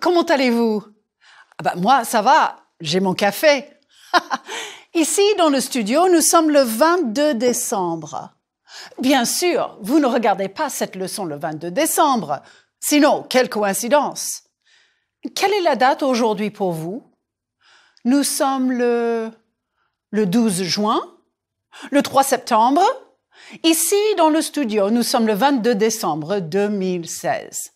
comment allez-vous? Moi, ça va, j'ai mon café. Ici, dans le studio, nous sommes le 22 décembre. Bien sûr, vous ne regardez pas cette leçon le 22 décembre. Sinon, quelle coïncidence. Quelle est la date aujourd'hui pour vous? Nous sommes le 12 juin, le 3 septembre. Ici, dans le studio, nous sommes le 22 décembre 2016.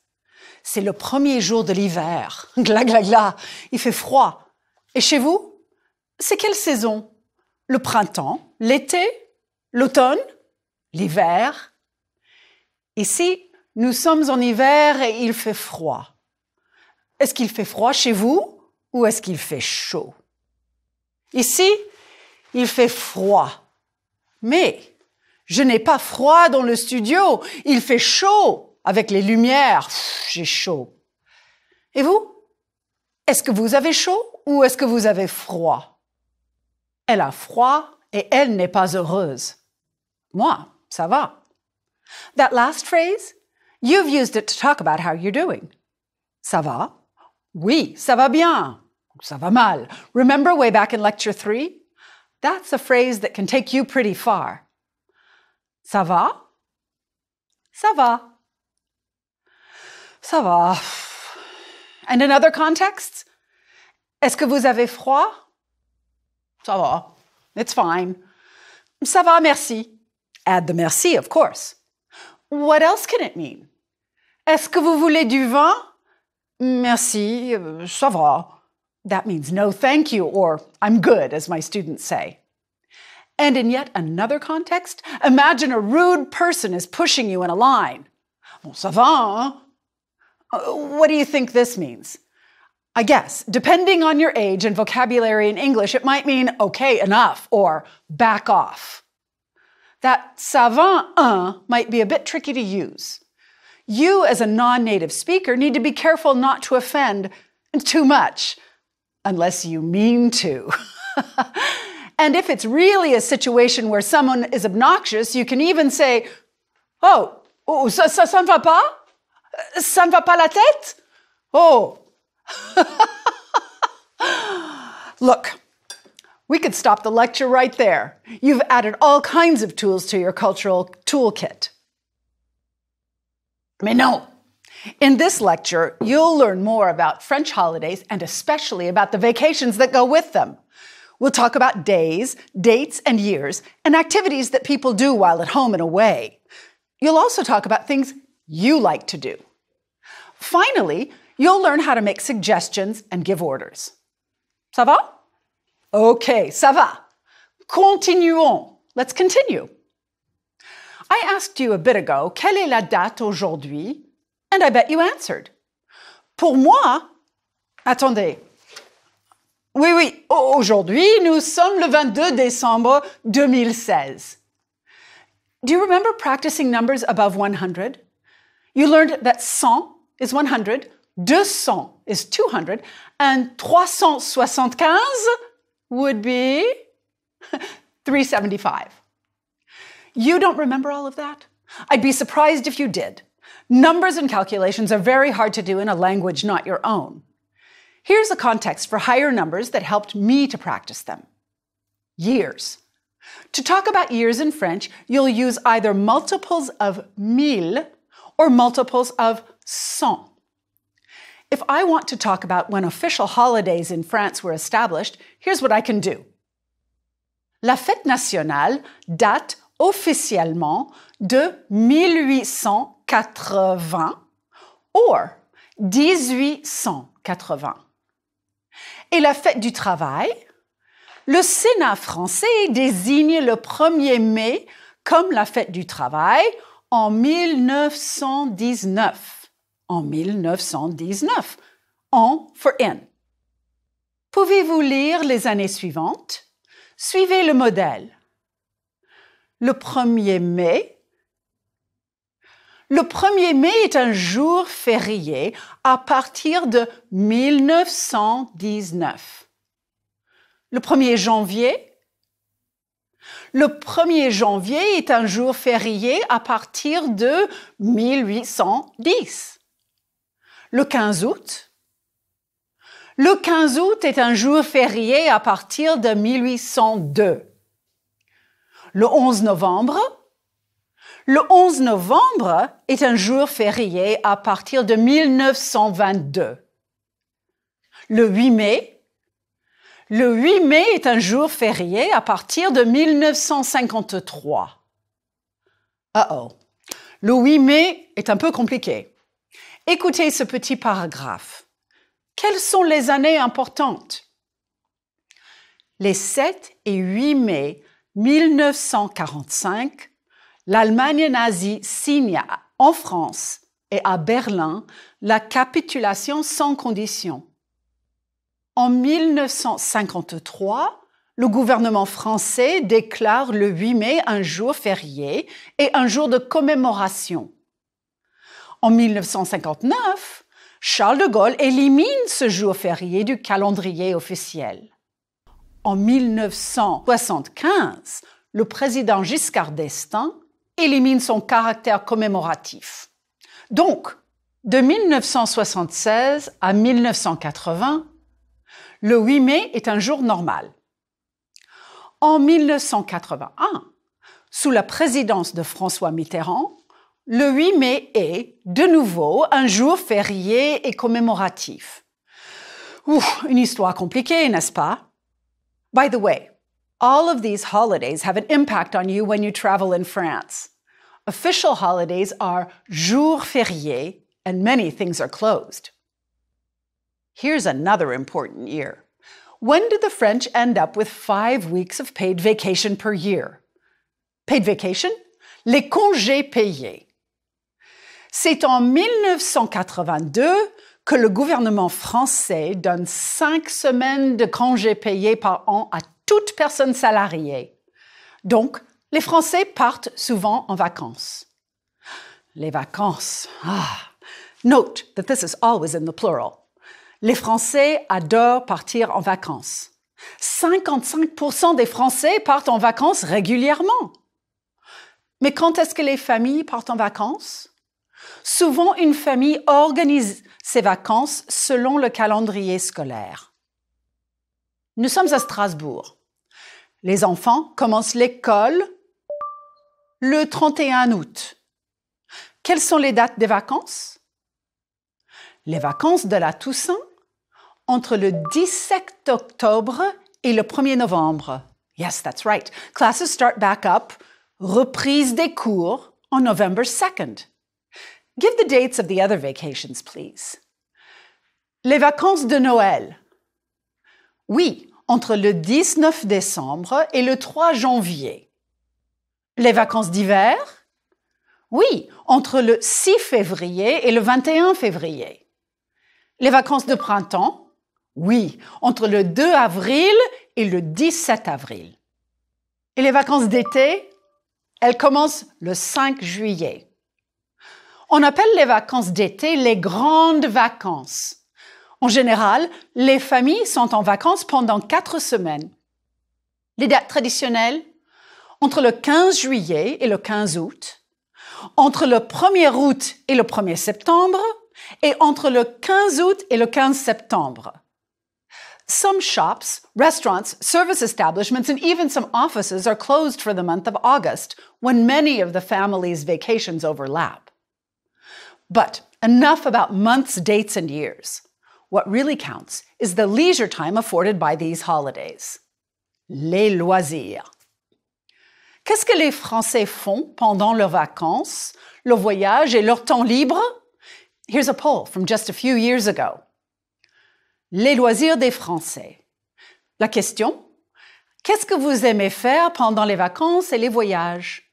C'est le premier jour de l'hiver. Gla, gla, gla. Il fait froid. Et chez vous? C'est quelle saison? Le printemps, l'été, l'automne, l'hiver? Ici, nous sommes en hiver et il fait froid. Est-ce qu'il fait froid chez vous ou est-ce qu'il fait chaud? Ici, il fait froid. Mais je n'ai pas froid dans le studio. Il fait chaud avec les lumières. J'ai chaud. Et vous? Est-ce que vous avez chaud ou est-ce que vous avez froid? Elle a froid et elle n'est pas heureuse. Moi, ça va. That last phrase, you've used it to talk about how you're doing. Ça va? Oui, ça va bien. Ça va mal. Remember way back in lecture 3? That's a phrase that can take you pretty far. Ça va? Ça va. Ça va. And in other contexts? Est-ce que vous avez froid? Ça va. It's fine. Ça va, merci. Add the merci, of course. What else can it mean? Est-ce que vous voulez du vin? Merci, ça va. That means no thank you, or I'm good, as my students say. And in yet another context, imagine a rude person is pushing you in a line. Bon, ça va, hein? What do you think this means? I guess, depending on your age and vocabulary in English, it might mean, okay, enough, or back off. That ça va, hein, might be a bit tricky to use. You, as a non-native speaker, need to be careful not to offend too much, unless you mean to. And if it's really a situation where someone is obnoxious, you can even say, oh, ça ne va pas? Ça ne va pas la tête? Oh. Look, we could stop the lecture right there. You've added all kinds of tools to your cultural toolkit. Mais non. In this lecture, you'll learn more about French holidays and especially about the vacations that go with them. We'll talk about days, dates, and years, and activities that people do while at home and away. You'll also talk about things you like to do. Finally, you'll learn how to make suggestions and give orders. Ça va? Okay, ça va. Continuons. Let's continue. I asked you a bit ago, quelle est la date aujourd'hui? And I bet you answered. Pour moi, attendez. Oui, aujourd'hui, nous sommes le 22 décembre 2016. Do you remember practicing numbers above 100? You learned that 100 is 100, 200 is 200, and 375 would be 375. You don't remember all of that? I'd be surprised if you did. Numbers and calculations are very hard to do in a language not your own. Here's a context for higher numbers that helped me to practice them. Years. To talk about years in French, you'll use either multiples of 1000 or multiples of 100. If I want to talk about when official holidays in France were established, here's what I can do. La fête nationale date officiellement de 1880 or 1880. Et la fête du travail? Le Sénat français désigne le 1er mai comme la fête du travail en 1919. En 1919. En for in. Pouvez-vous lire les années suivantes? Suivez le modèle. Le 1er mai. Le 1er mai est un jour férié à partir de 1919. Le 1er janvier. Le 1er janvier est un jour férié à partir de 1810. Le 15 août. Le 15 août est un jour férié à partir de 1802. Le 11 novembre est un jour férié à partir de 1922. Le 8 mai est un jour férié à partir de 1953. Le 8 mai est un peu compliqué. Écoutez ce petit paragraphe. Quelles sont les années importantes? Les 7 et 8 mai 1945, l'Allemagne nazie signe en France et à Berlin la capitulation sans condition. En 1953, le gouvernement français déclare le 8 mai un jour férié et un jour de commémoration. En 1959, Charles de Gaulle élimine ce jour férié du calendrier officiel. En 1975, le président Giscard d'Estaing élimine son caractère commémoratif. Donc, de 1976 à 1980, le 8 mai est un jour normal. En 1981, sous la présidence de François Mitterrand, le 8 mai est, de nouveau, un jour férié et commémoratif. Une histoire compliquée, n'est-ce pas? By the way, all of these holidays have an impact on you when you travel in France. Official holidays are jours fériés, and many things are closed. Here's another important year. When did the French end up with 5 weeks of paid vacation per year? Paid vacation? Les congés payés. C'est en 1982 que le gouvernement français donne 5 semaines de congés payés par an à toute personne salariée. Donc, les Français partent souvent en vacances. Les vacances. Note that this is always in the plural. Les Français adorent partir en vacances. 55% des Français partent en vacances régulièrement. Mais quand est-ce que les familles partent en vacances? Souvent, une famille organise ses vacances selon le calendrier scolaire. Nous sommes à Strasbourg. Les enfants commencent l'école le 31 août. Quelles sont les dates des vacances? Les vacances de la Toussaint entre le 17 octobre et le 1er novembre. Yes, that's right. Classes start back up. Reprise des cours on November 2nd. Give the dates of the other vacations, please. Les vacances de Noël. Oui, entre le 19 décembre et le 3 janvier. Les vacances d'hiver. Oui, entre le 6 février et le 21 février. Les vacances de printemps. Oui, entre le 2 avril et le 17 avril. Et les vacances d'été, elles commencent le 5 juillet. On appelle les vacances d'été les grandes vacances. En général, les familles sont en vacances pendant 4 semaines. Les dates traditionnelles, entre le 15 juillet et le 15 août, entre le 1er août et le 1er septembre, et entre le 15 août et le 15 septembre. Some shops, restaurants, service establishments, and even some offices are closed for the month of August, when many of the family's vacations overlap. But enough about months, dates, and years. What really counts is the leisure time afforded by these holidays. Les loisirs. Qu'est-ce que les Français font pendant leurs vacances, le voyage et leur temps libre? Here's a poll from just a few years ago. Les loisirs des Français. La question: qu'est-ce que vous aimez faire pendant les vacances et les voyages?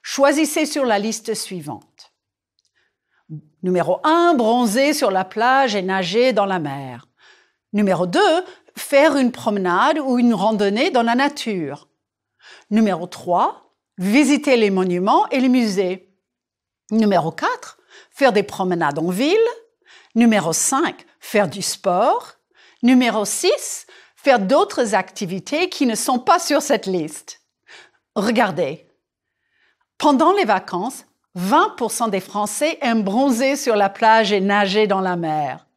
Choisissez sur la liste suivante. Numéro 1, bronzer sur la plage et nager dans la mer. Numéro 2, faire une promenade ou une randonnée dans la nature. Numéro 3, visiter les monuments et les musées. Numéro 4, faire des promenades en ville. Numéro 5, faire du sport. Numéro 6, faire d'autres activités qui ne sont pas sur cette liste. Regardez. Pendant les vacances, 20% des Français aiment bronzer sur la plage et nager dans la mer.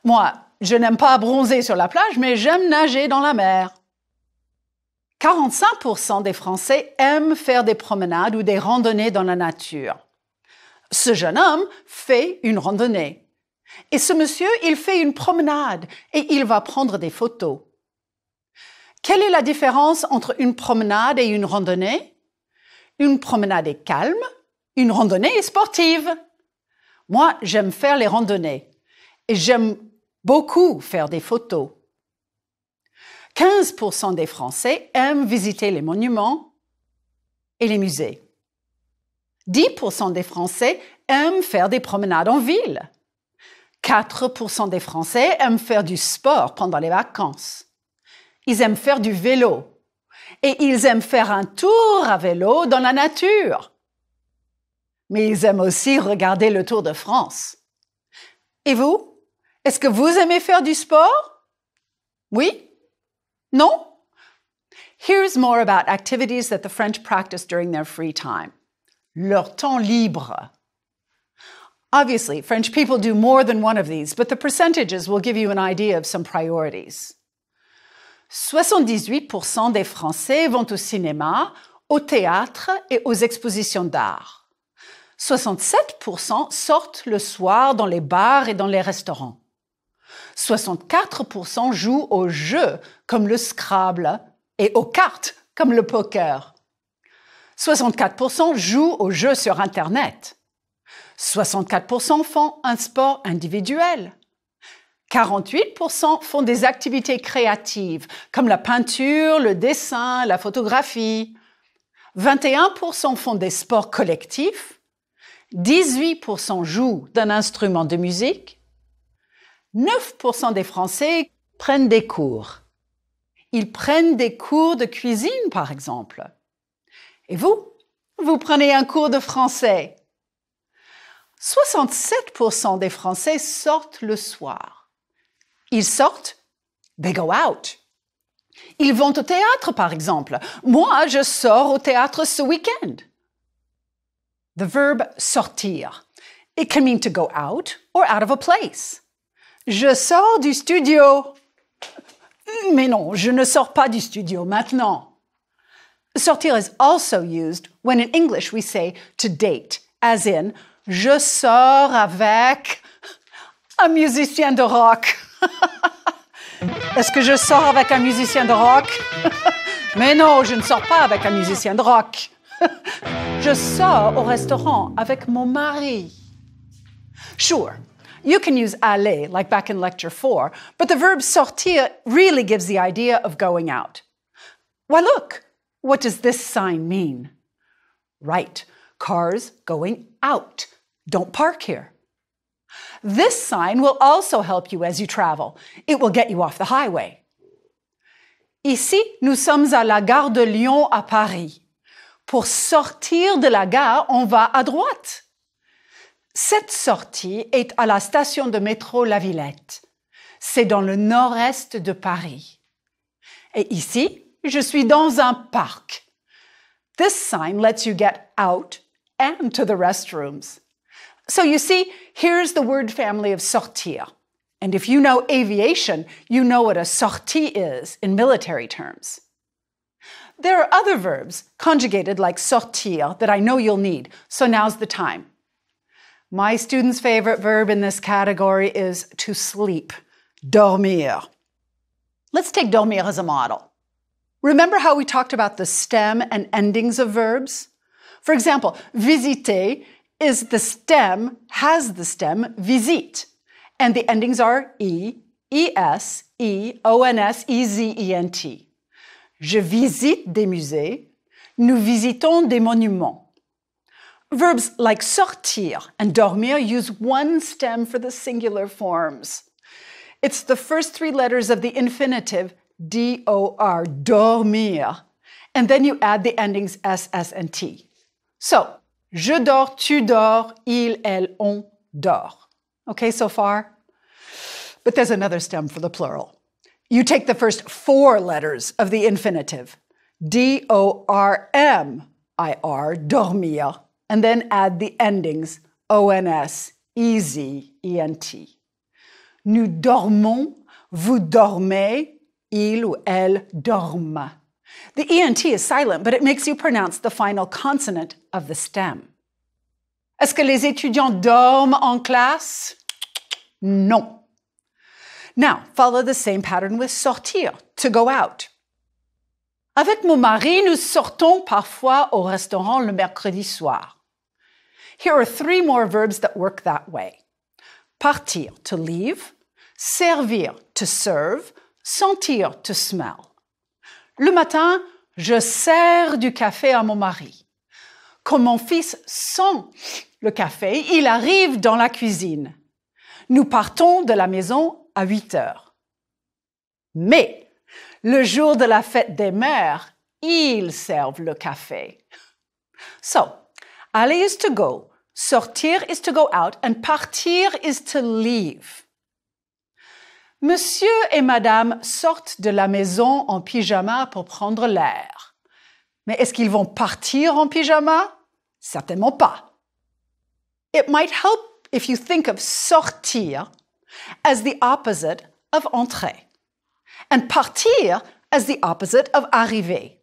Moi, je n'aime pas bronzer sur la plage, mais j'aime nager dans la mer. 45% des Français aiment faire des promenades ou des randonnées dans la nature. Ce jeune homme fait une randonnée. Et ce monsieur, il fait une promenade et il va prendre des photos. Quelle est la différence entre une promenade et une randonnée? Une promenade est calme, une randonnée est sportive. Moi, j'aime faire les randonnées et j'aime beaucoup faire des photos. 15% des Français aiment visiter les monuments et les musées. 10% des Français aiment faire des promenades en ville. 4% des Français aiment faire du sport pendant les vacances. Ils aiment faire du vélo. Et ils aiment faire un tour à vélo dans la nature. Mais ils aiment aussi regarder le Tour de France. Et vous? Est-ce que vous aimez faire du sport? Oui? Non? Here's more about activities that the French practice during their free time. Leur temps libre. Obviously, French people do more than one of these, but the percentages will give you an idea of some priorities. 78% des Français vont au cinéma, au théâtre et aux expositions d'art. 67% sortent le soir dans les bars et dans les restaurants. 64% jouent aux jeux comme le Scrabble et aux cartes comme le poker. 64% jouent aux jeux sur Internet. 64% font un sport individuel. 48% font des activités créatives comme la peinture, le dessin, la photographie. 21% font des sports collectifs. 18% jouent d'un instrument de musique. 9% des Français prennent des cours. Ils prennent des cours de cuisine, par exemple. Et vous? Vous prenez un cours de français. 67% des Français sortent le soir. Ils sortent, they go out. Ils vont au théâtre, par exemple. Moi, je sors au théâtre ce week-end. The verb sortir. It can mean to go out or out of a place. Je sors du studio. Mais non, je ne sors pas du studio maintenant. Sortir is also used when in English we say to date, as in, je sors avec un musicien de rock. Est-ce que je sors avec un musicien de rock? Mais non, je ne sors pas avec un musicien de rock. Je sors au restaurant avec mon mari. Sure, you can use aller like back in lecture 4, but the verb sortir really gives the idea of going out. Why look, what does this sign mean? Right, cars going out. Don't park here. This sign will also help you as you travel. It will get you off the highway. Ici, nous sommes à la gare de Lyon à Paris. Pour sortir de la gare, on va à droite. Cette sortie est à la station de métro La Villette. C'est dans le nord-est de Paris. Et ici, je suis dans un parc. This sign lets you get out and to the restrooms. So you see, here's the word family of sortir. And if you know aviation, you know what a sortie is in military terms. There are other verbs conjugated like sortir that I know you'll need, so now's the time. My students' favorite verb in this category is to sleep, dormir. Let's take dormir as a model. Remember how we talked about the stem and endings of verbs? For example, visiter is the stem, has the stem, visite. And the endings are E, ES, E, ONS, EZENT. Je visite des musées. Nous visitons des monuments. Verbs like sortir and dormir use one stem for the singular forms. It's the first three letters of the infinitive D-O-R, dormir. And then you add the endings S, S, and T. So, je dors, tu dors, il, elle, on dort. Okay, so far? But there's another stem for the plural. You take the first four letters of the infinitive, D-O-R-M-I-R, dormir, and then add the endings O-N-S, E-Z, E-N-T. Nous dormons, vous dormez, il ou elle dorment. The ENT is silent, but it makes you pronounce the final consonant of the stem. Est-ce que les étudiants dorment en classe? Non. Now, follow the same pattern with sortir, to go out. Avec mon mari, nous sortons parfois au restaurant le mercredi soir. Here are 3 more verbs that work that way. Partir, to leave. Servir, to serve. Sentir, to smell. Le matin, je sers du café à mon mari. Quand mon fils sent le café, il arrive dans la cuisine. Nous partons de la maison à 8 heures. Mais le jour de la fête des mères, ils servent le café. So, aller is to go, sortir is to go out, and partir is to leave. Monsieur et madame sortent de la maison en pyjama pour prendre l'air. Mais est-ce qu'ils vont partir en pyjama? Certainement pas. It might help if you think of sortir as the opposite of entrer, and partir as the opposite of arriver.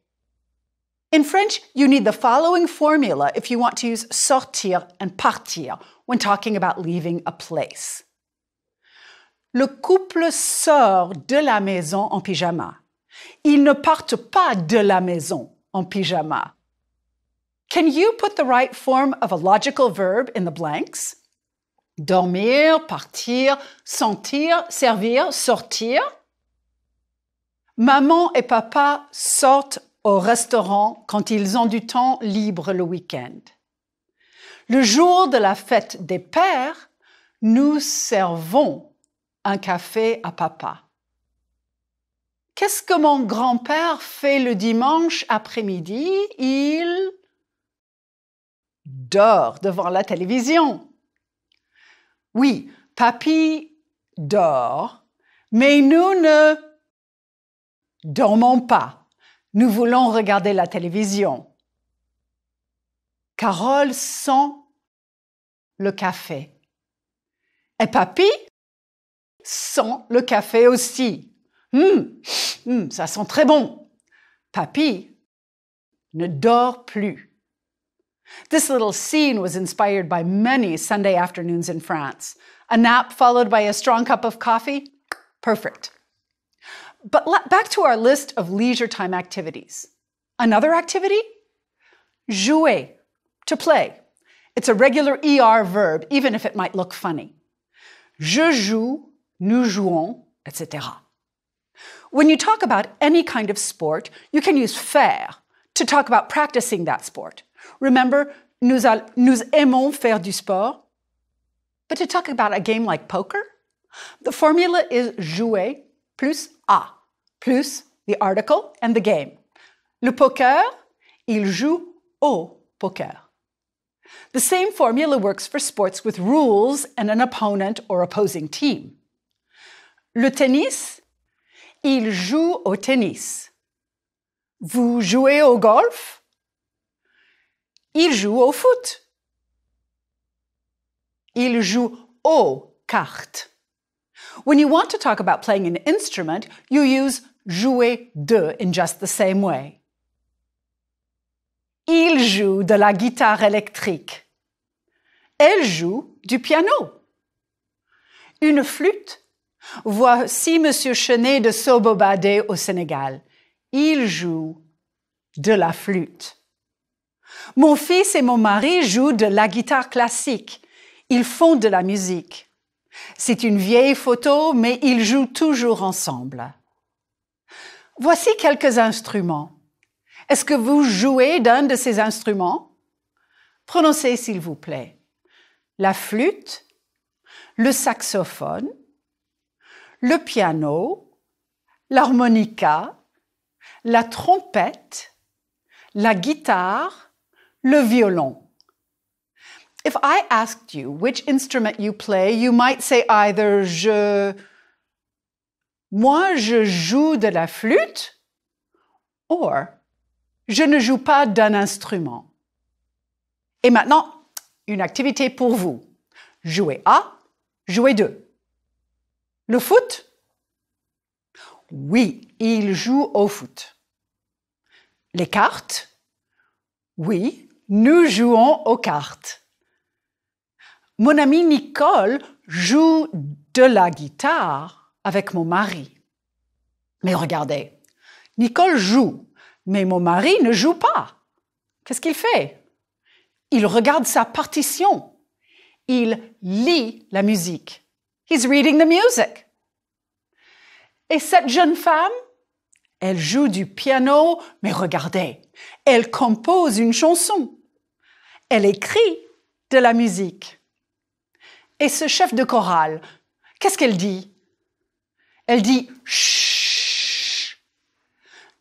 In French, you need the following formula if you want to use sortir and partir when talking about leaving a place. Le couple sort de la maison en pyjama. Ils ne partent pas de la maison en pyjama. Can you put the right form of a logical verb in the blanks? Dormir, partir, sentir, servir, sortir. Maman et papa sortent au restaurant quand ils ont du temps libre le week-end. Le jour de la fête des pères, nous servons un café à papa. Qu'est-ce que mon grand-père fait le dimanche après-midi? Il dort devant la télévision. Oui, papy dort, mais nous ne dormons pas. Nous voulons regarder la télévision. Carole sent le café. Et papy sent le café aussi. Ça sent très bon. Papy ne dort plus. This little scene was inspired by many Sunday afternoons in France. A nap followed by a strong cup of coffee? Perfect. But back to our list of leisure time activities. Another activity? Jouer, to play. It's a regular ER verb, even if it might look funny. Je joue, nous jouons, etc. When you talk about any kind of sport, you can use faire to talk about practicing that sport. Remember, nous aimons faire du sport. But to talk about a game like poker, the formula is jouer plus a, plus the article and the game. Le poker, il joue au poker. The same formula works for sports with rules and an opponent or opposing team. Le tennis, il joue au tennis. Vous jouez au golf? Il joue au foot. Il joue aux cartes. When you want to talk about playing an instrument, you use jouer de in just the same way. Il joue de la guitare électrique. Elle joue du piano. Une flûte. Voici Monsieur Chenet de Sobobadé au Sénégal. Il joue de la flûte. Mon fils et mon mari jouent de la guitare classique. Ils font de la musique. C'est une vieille photo, mais ils jouent toujours ensemble. Voici quelques instruments. Est-ce que vous jouez d'un de ces instruments? Prononcez, s'il vous plaît. La flûte, le saxophone, le piano, l'harmonica, la trompette, la guitare, le violon. If I asked you which instrument you play, you might say either moi je joue de la flûte, or je ne joue pas d'un instrument. Et maintenant, une activité pour vous. Jouer à, jouer de. Le foot? Oui, il joue au foot. Les cartes? Oui, nous jouons aux cartes. Mon amie Nicole joue de la guitare avec mon mari. Mais regardez, Nicole joue, mais mon mari ne joue pas. Qu'est-ce qu'il fait? Il regarde sa partition. Il lit la musique. He's reading the music. Et cette jeune femme, elle joue du piano, mais regardez, elle compose une chanson. Elle écrit de la musique. Et ce chef de chorale, qu'est-ce qu'elle dit? Elle dit « Chut ».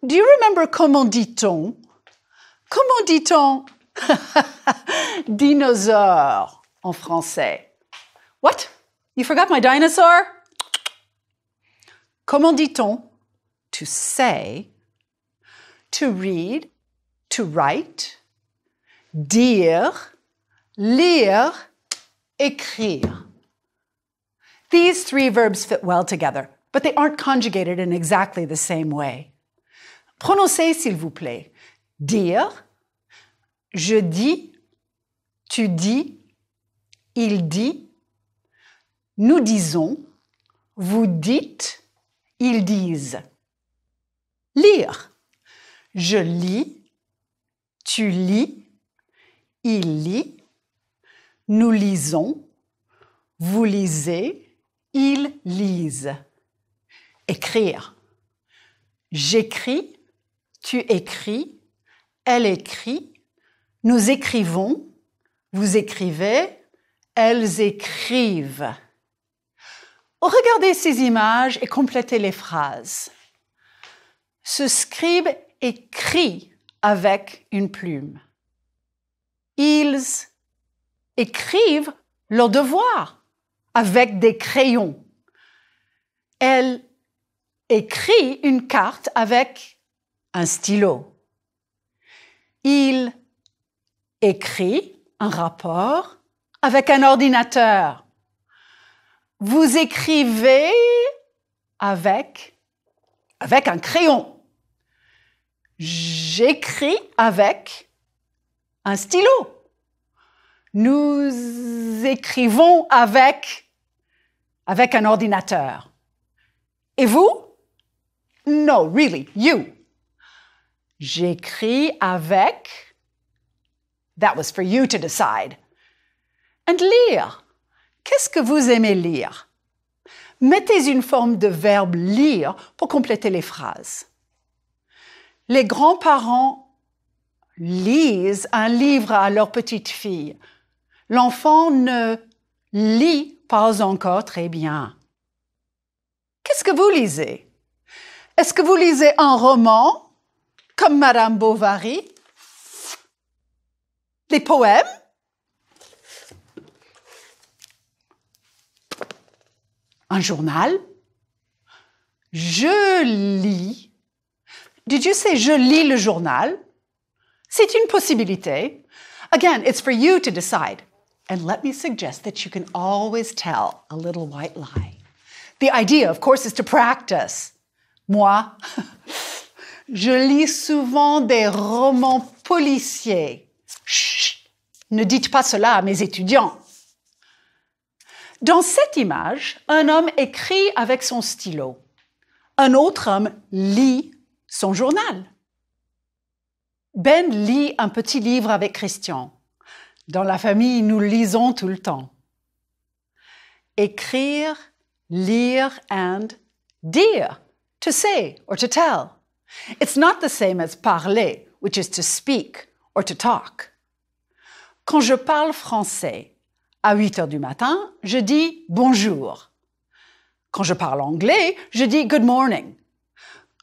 Do you remember comment dit-on? Comment dit-on dinosaure en français? What? You forgot my dinosaur? Comment dit-on? To say, to read, to write, dire, lire, écrire. These three verbs fit well together, but they aren't conjugated in exactly the same way. Prononcez, s'il vous plaît. Dire, je dis, tu dis, il dit, nous disons, vous dites, ils disent. Lire. Je lis, tu lis, il lit, nous lisons, vous lisez, ils lisent. Écrire. J'écris, tu écris, elle écrit, nous écrivons, vous écrivez, elles écrivent. Regardez ces images et complétez les phrases. Ce scribe écrit avec une plume. Ils écrivent leurs devoirs avec des crayons. Elle écrit une carte avec un stylo. Il écrit un rapport avec un ordinateur. Vous écrivez avec un crayon. J'écris avec un stylo. Nous écrivons avec un ordinateur. Et vous? No, really, you. J'écris avec. That was for you to decide. And lire. Qu'est-ce que vous aimez lire? Mettez une forme de verbe lire pour compléter les phrases. Les grands-parents lisent un livre à leur petite fille. L'enfant ne lit pas encore très bien. Qu'est-ce que vous lisez? Est-ce que vous lisez un roman, comme Madame Bovary? Des poèmes? Un journal? Je lis. Did you say je lis le journal? C'est une possibilité. Again, it's for you to decide. And let me suggest that you can always tell a little white lie. The idea, of course, is to practice. Moi, je lis souvent des romans policiers. Chut, ne dites pas cela à mes étudiants. Dans cette image, un homme écrit avec son stylo. Un autre homme lit son journal. Ben lit un petit livre avec Christian. Dans la famille, nous lisons tout le temps. Écrire, lire and dire, to say or to tell. It's not the same as parler, which is to speak or to talk. Quand je parle français, à 8 heures du matin, je dis bonjour. Quand je parle anglais, je dis good morning.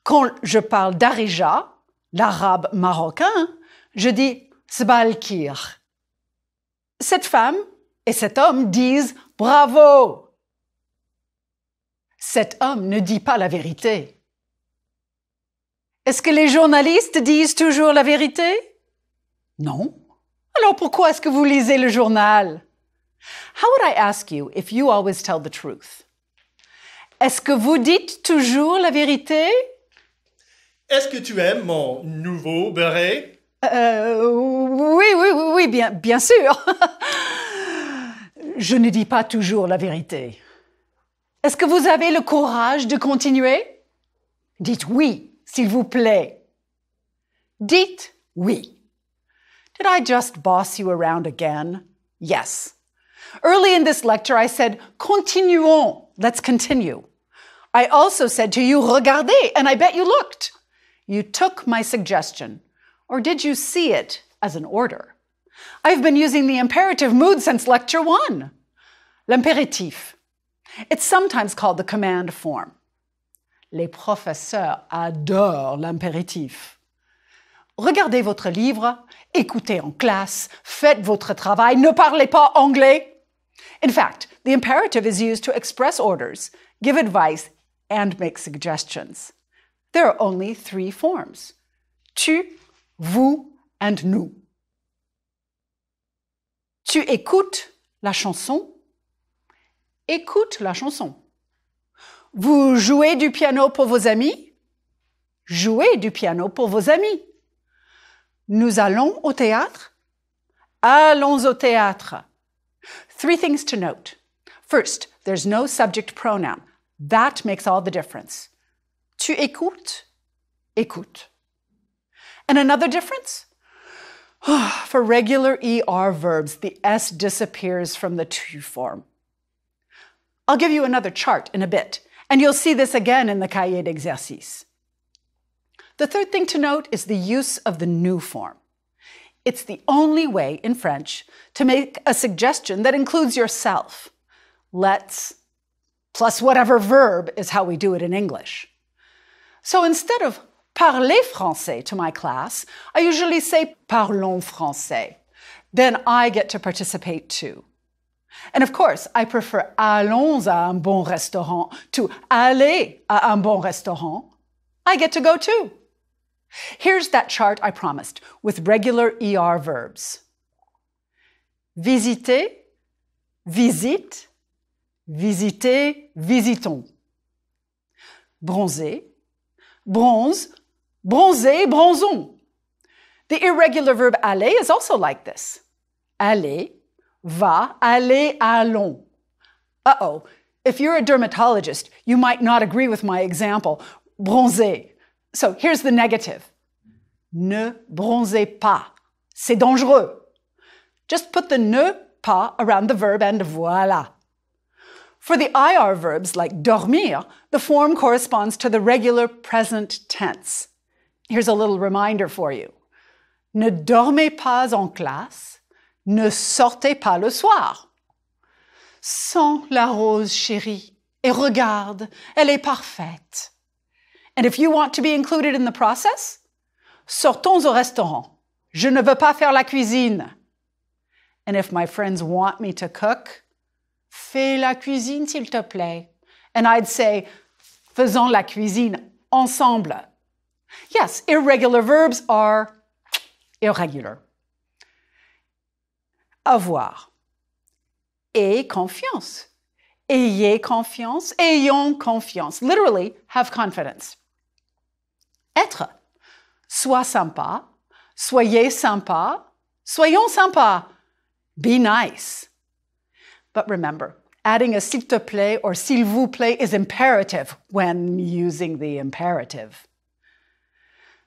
Quand je parle darija, l'arabe marocain, je dis sabah al-khir. Cette femme et cet homme disent bravo. Cet homme ne dit pas la vérité. Est-ce que les journalistes disent toujours la vérité? Non. Alors pourquoi est-ce que vous lisez le journal? How would I ask you if you always tell the truth? Est-ce que vous dites toujours la vérité? Est-ce que tu aimes mon nouveau béret? Oui, bien sûr. Je ne dis pas toujours la vérité. Est-ce que vous avez le courage de continuer? Dites oui, s'il vous plaît. Dites oui. Did I just boss you around again? Yes. Early in this lecture, I said, continuons. Let's continue. I also said to you, regardez, and I bet you looked. You took my suggestion. Or did you see it as an order? I've been using the imperative mood since lecture 1. L'impératif. It's sometimes called the command form. Les professeurs adorent l'impératif. Regardez votre livre, écoutez en classe, faites votre travail, ne parlez pas anglais. In fact, the imperative is used to express orders, give advice, and make suggestions. There are only 3 forms: tu, vous, and nous. Tu écoutes la chanson? Écoute la chanson. Vous jouez du piano pour vos amis? Jouez du piano pour vos amis. Nous allons au théâtre? Allons au théâtre. 3 things to note. First, there's no subject pronoun. That makes all the difference. Tu écoutes? Écoute. And another difference? For regular ER verbs, the S disappears from the tu form. I'll give you another chart in a bit, and you'll see this again in the cahier d'exercice. The third thing to note is the use of the nous form. It's the only way in French to make a suggestion that includes yourself. Let's plus whatever verb is how we do it in English. So instead of parler français to my class, I usually say parlons français. Then I get to participate too. And of course, I prefer allons à un bon restaurant to aller à un bon restaurant. I get to go too. Here's that chart I promised with regular ER verbs. Visiter, visite, visiter, visitons. Bronzer, bronze, bronzer, bronzons. The irregular verb aller is also like this. Aller, va, aller, allons. Uh-oh, if you're a dermatologist, you might not agree with my example, bronzer. So here's the negative. Ne bronzez pas. C'est dangereux. Just put the ne pas around the verb and voilà. For the IR verbs like dormir, the form corresponds to the regular present tense. Here's a little reminder for you. Ne dormez pas en classe, ne sortez pas le soir. Sens la rose chérie et regarde, elle est parfaite. And if you want to be included in the process, sortons au restaurant. Je ne veux pas faire la cuisine. And if my friends want me to cook, fais la cuisine s'il te plaît. And I'd say, faisons la cuisine ensemble. Yes, irregular verbs are irregular. Avoir. Aie confiance. Ayez confiance. Ayons confiance. Literally, have confidence. Être. Sois sympa. Soyez sympa. Soyons sympas. Be nice. But remember, adding a s'il te plaît or s'il vous plaît is imperative when using the imperative.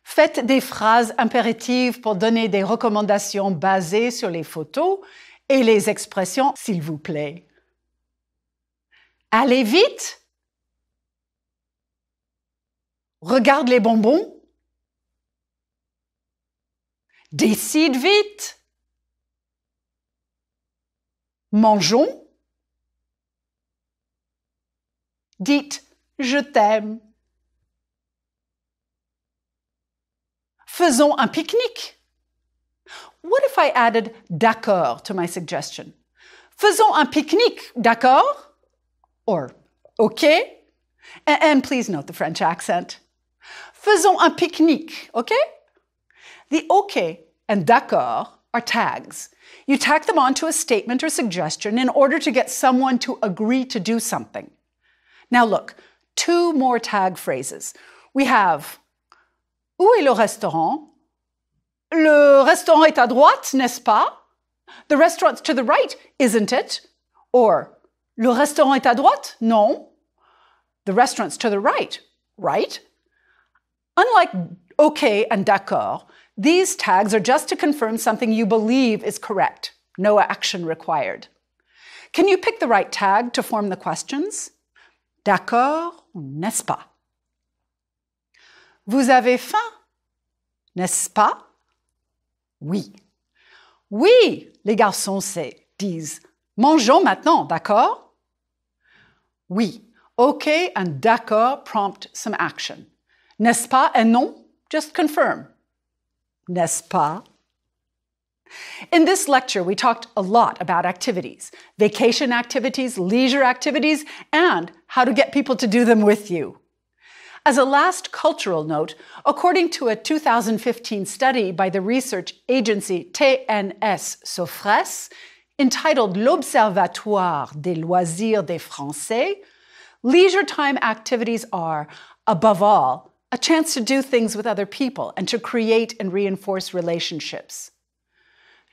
Faites des phrases impératives pour donner des recommandations basées sur les photos et les expressions s'il vous plaît. Allez vite. Regarde les bonbons. Décide vite. Mangeons. Dites je t'aime. Faisons un pique-nique. What if I added d'accord to my suggestion? Faisons un pique-nique, d'accord? Or OK? And please note the French accent. Faisons un pique-nique, OK? The OK and d'accord are tags. You tack them onto a statement or suggestion in order to get someone to agree to do something. Now look, two more tag phrases. We have où est le restaurant? Le restaurant est à droite, n'est-ce pas? The restaurant's to the right, isn't it? Or le restaurant est à droite? Non. The restaurant's to the right, right? Unlike OK and d'accord, these tags are just to confirm something you believe is correct. No action required. Can you pick the right tag to form the questions? D'accord ou n'est-ce pas? Vous avez faim? N'est-ce pas? Oui. Oui, les garçons disent mangeons maintenant, d'accord? Oui. OK and d'accord prompt some action. N'est-ce pas and non? Just confirm. N'est-ce pas? In this lecture, we talked a lot about activities, vacation activities, leisure activities, and how to get people to do them with you. As a last cultural note, according to a 2015 study by the research agency TNS Sofres, entitled L'Observatoire des loisirs des Français, leisure time activities are, above all, a chance to do things with other people and to create and reinforce relationships.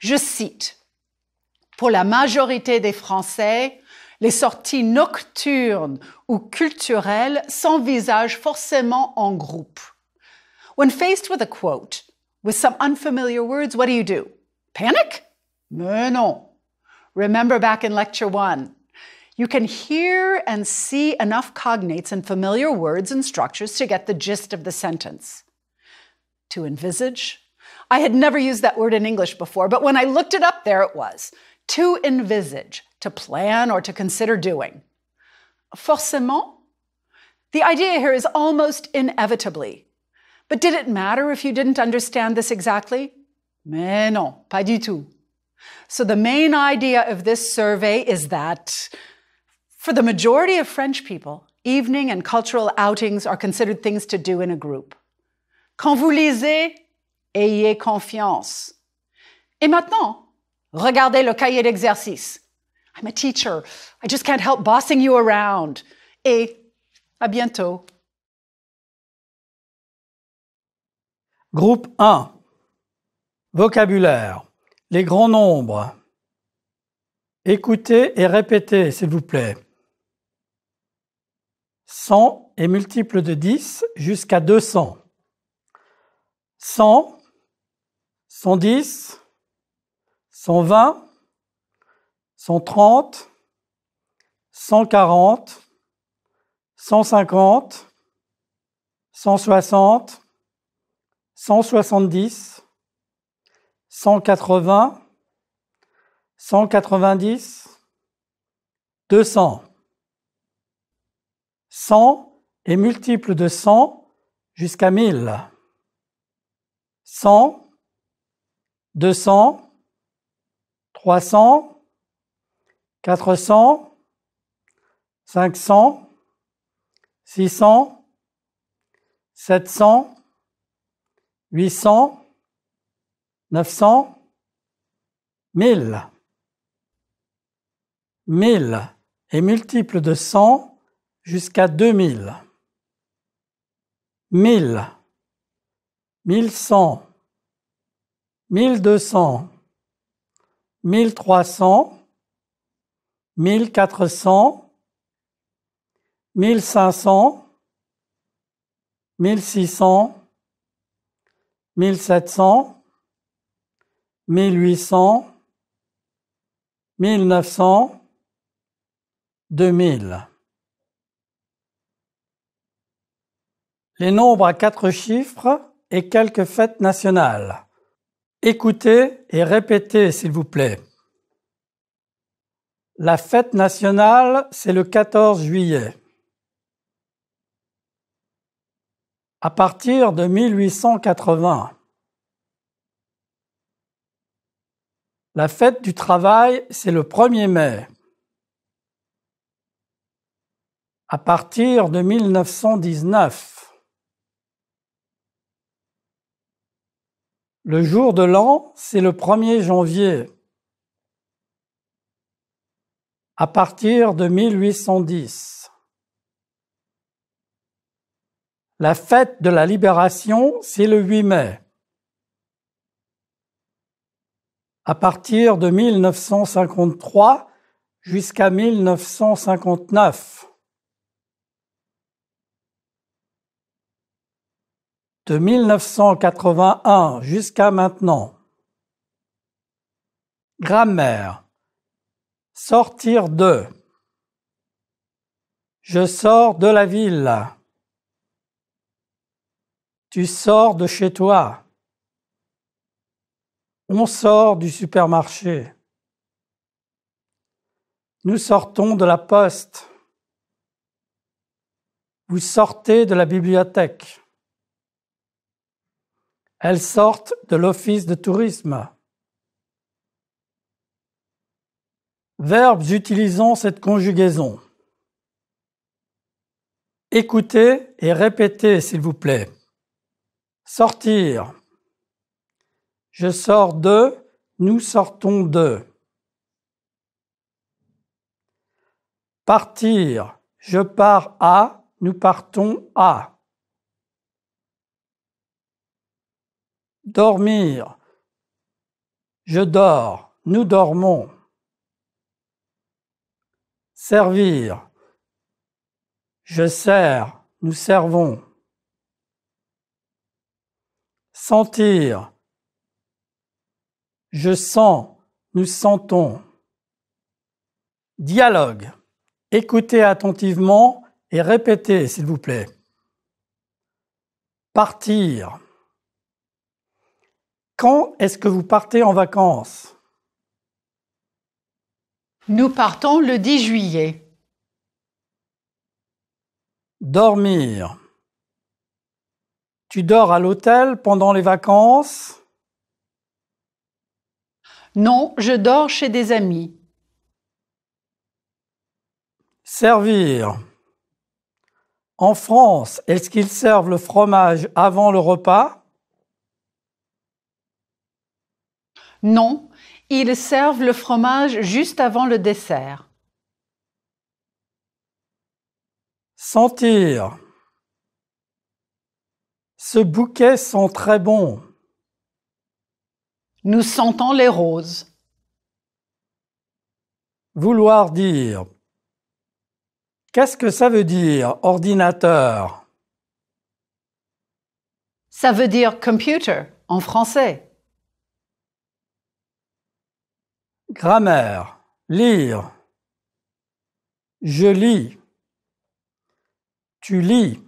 Je cite, pour la majorité des Français, les sorties nocturnes ou culturelles s'envisagent forcément en groupe. When faced with a quote, with some unfamiliar words, what do? Panic? Mais non. Remember back in lecture 1, you can hear and see enough cognates and familiar words and structures to get the gist of the sentence. To envisage? I had never used that word in English before, but when I looked it up, there it was. To envisage, to plan or to consider doing. Forcément? The idea here is almost inevitably. But did it matter if you didn't understand this exactly? Mais non, pas du tout. So the main idea of this survey is that for the majority of French people, evening and cultural outings are considered things to do in a group. Quand vous lisez, ayez confiance. Et maintenant, regardez le cahier d'exercice. I'm a teacher. I just can't help bossing you around. Et à bientôt. Groupe 1. Vocabulaire. Les grands nombres. Écoutez et répétez, s'il vous plaît. 100 est multiple de 10 jusqu'à 200. 100, 110, 120, 130, 140, 150, 160, 170, 180, 190, 200. 100 est multiple de 100 jusqu'à 1000. 100, 200, 300, 400, 500, 600, 700, 800, 900, 1000. 1000 est multiple de 100 jusqu'à 2000. 1000, 1100, 1200, 1300, 1400, 1500, 1600, 1700, 1800, 1900, 2000. Les nombres à 4 chiffres et quelques fêtes nationales. Écoutez et répétez, s'il vous plaît. La fête nationale, c'est le 14 juillet. À partir de 1880. La fête du travail, c'est le 1er mai. À partir de 1919. Le jour de l'an, c'est le 1er janvier. À partir de 1810. La fête de la Libération, c'est le 8 mai. À partir de 1953 jusqu'à 1959. De 1981 jusqu'à maintenant. Grammaire. Sortir de. Je sors de la ville. Tu sors de chez toi. On sort du supermarché. Nous sortons de la poste. Vous sortez de la bibliothèque. Elles sortent de l'office de tourisme. Verbes utilisant cette conjugaison. Écoutez et répétez, s'il vous plaît. Sortir. Je sors de, nous sortons de. Partir. Je pars à, nous partons à. Dormir. Je dors, nous dormons. Servir. Je sers, nous servons. Sentir. Je sens, nous sentons. Dialogue. Écoutez attentivement et répétez, s'il vous plaît. Partir. Quand est-ce que vous partez en vacances? Nous partons le 10 juillet. Dormir. Tu dors à l'hôtel pendant les vacances? Non, je dors chez des amis. Servir. En France, est-ce qu'ils servent le fromage avant le repas? Non, ils servent le fromage juste avant le dessert. Sentir. Ce bouquet sent très bon. Nous sentons les roses. Vouloir dire. Qu'est-ce que ça veut dire, ordinateur? Ça veut dire computer en français. Grammaire. Lire. Je lis. Tu lis.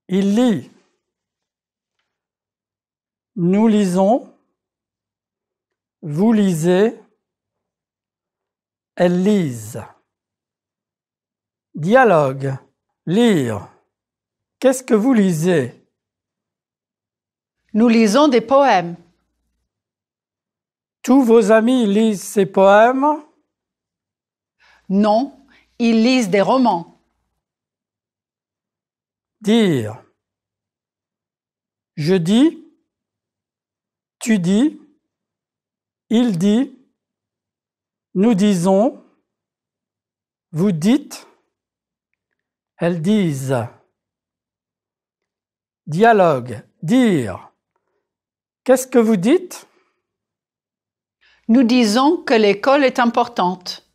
Il lit. Nous lisons. Vous lisez. Elles lisent. Dialogue. Lire. Qu'est-ce que vous lisez? Nous lisons des poèmes. Tous vos amis lisent ces poèmes? Non, ils lisent des romans. Dire. Je dis. Tu dis. Il dit. Nous disons. Vous dites. Elles disent. Dialogue. Dire. Qu'est-ce que vous dites? Nous disons que l'école est importante.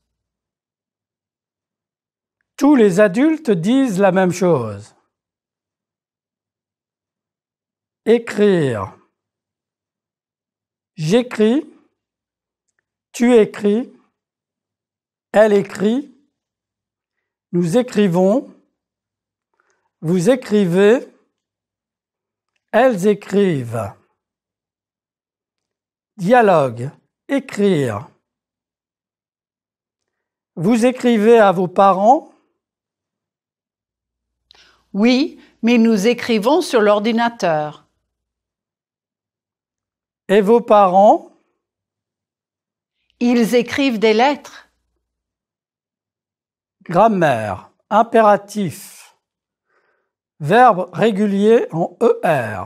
Tous les adultes disent la même chose. Écrire. J'écris. Tu écris. Elle écrit. Nous écrivons. Vous écrivez. Elles écrivent. Dialogue. Écrire. Vous écrivez à vos parents? Oui, mais nous écrivons sur l'ordinateur. Et vos parents? Ils écrivent des lettres. Grammaire. Impératif. Verbe régulier en ER.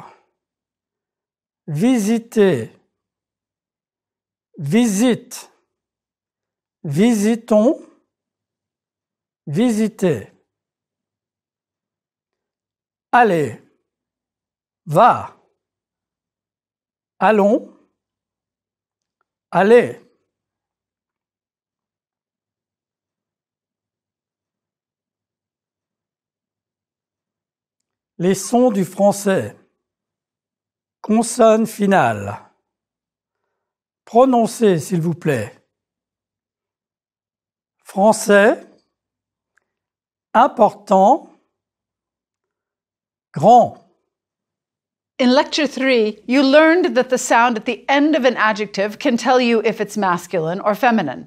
Visiter. Visite. Visitons. Visiter. Allez, va, allons, allez. Les sons du français. Consonne finale. Prononcez, s'il vous plaît. Français, important, grand. In Lecture 3, you learned that the sound at the end of an adjective can tell you if it's masculine or feminine.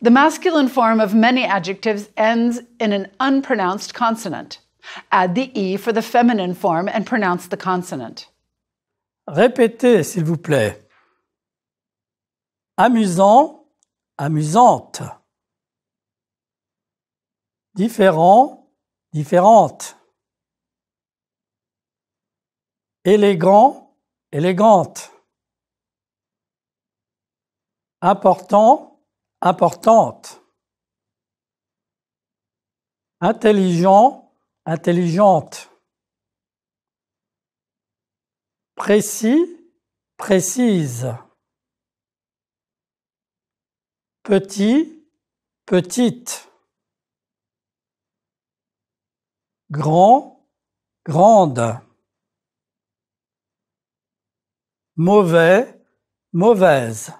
The masculine form of many adjectives ends in an unpronounced consonant. Add the E for the feminine form and pronounce the consonant. Répétez, s'il vous plaît. Amusant, amusante. Différent, différente. Élégant, élégante. Important, importante. Intelligent, intelligente. Précis, précise. Petit, petite. Grand, grande. Mauvais, mauvaise.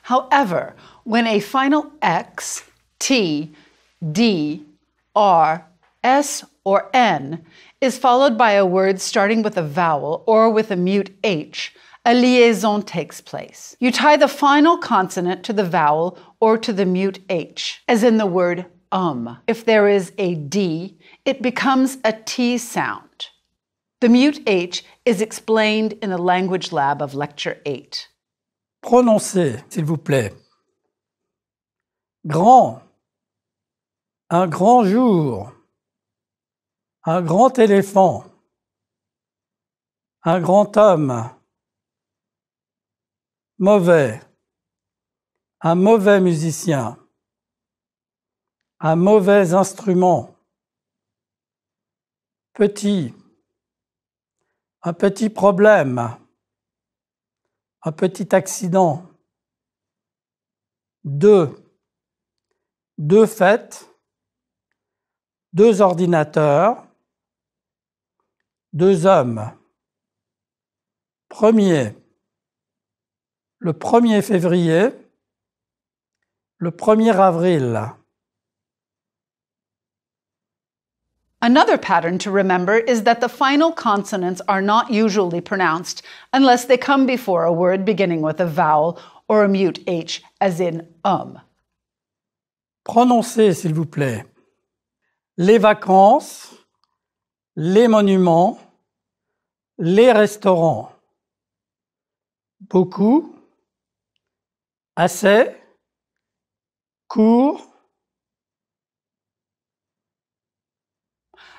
However, when a final X, T, D, R, S, or N is followed by a word starting with a vowel or with a mute H, a liaison takes place. You tie the final consonant to the vowel or to the mute H, as in the word If there is a D, it becomes a T sound. The mute H is explained in the language lab of Lecture 8. Prononcez, s'il vous plaît. Grand, un grand jour, un grand éléphant, un grand homme, mauvais, un mauvais musicien, un mauvais instrument, petit, un petit problème, un petit accident, deux fêtes, deux ordinateurs, deux hommes. Premier, le 1er février, le 1er avril. Another pattern to remember is that the final consonants are not usually pronounced unless they come before a word beginning with a vowel or a mute H, as in Prononcez, s'il vous plaît. Les vacances, les monuments, les restaurants. Beaucoup, assez, court.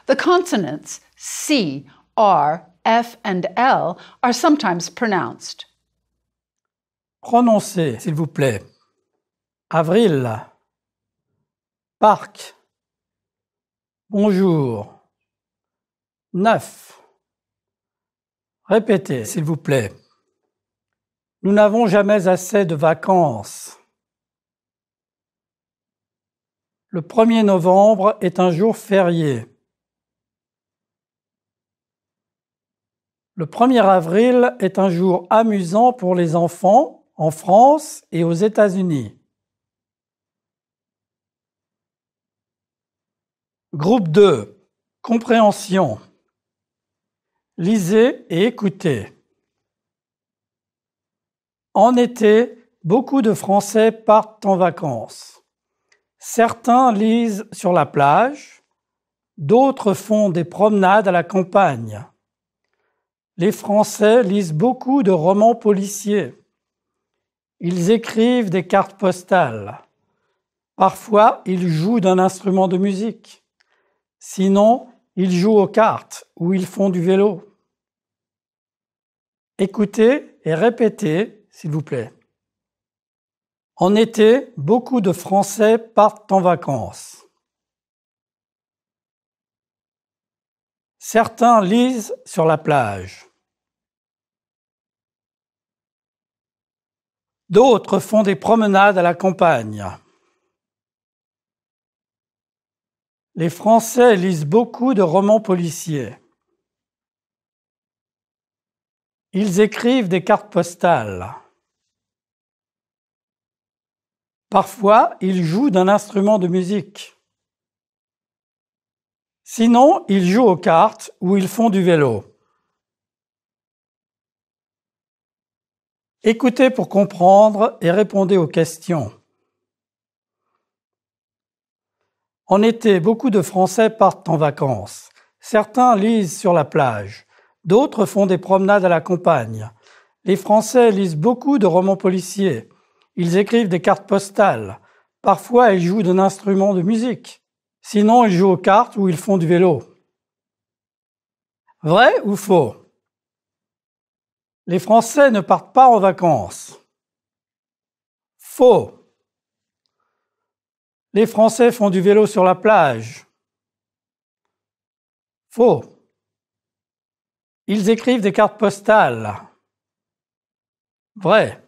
The consonants C, R, F, and L are sometimes pronounced. Prononcez, s'il vous plaît. Avril, parc, bonjour, 9. Répétez, s'il vous plaît. Nous n'avons jamais assez de vacances. Le 1er novembre est un jour férié. Le 1er avril est un jour amusant pour les enfants en France et aux États-Unis. Groupe 2. Compréhension. Lisez et écoutez. En été, beaucoup de Français partent en vacances. Certains lisent sur la plage, d'autres font des promenades à la campagne. Les Français lisent beaucoup de romans policiers. Ils écrivent des cartes postales. Parfois, ils jouent d'un instrument de musique. Sinon, ils jouent aux cartes ou ils font du vélo. Écoutez et répétez, s'il vous plaît. En été, beaucoup de Français partent en vacances. Certains lisent sur la plage. D'autres font des promenades à la campagne. Les Français lisent beaucoup de romans policiers. Ils écrivent des cartes postales. Parfois, ils jouent d'un instrument de musique. Sinon, ils jouent aux cartes ou ils font du vélo. Écoutez pour comprendre et répondez aux questions. En été, beaucoup de Français partent en vacances. Certains lisent sur la plage. D'autres font des promenades à la campagne. Les Français lisent beaucoup de romans policiers. Ils écrivent des cartes postales. Parfois, ils jouent d'un instrument de musique. Sinon, ils jouent aux cartes ou ils font du vélo. Vrai ou faux? Les Français ne partent pas en vacances. Faux. Les Français font du vélo sur la plage. Faux. Ils écrivent des cartes postales. Vrai.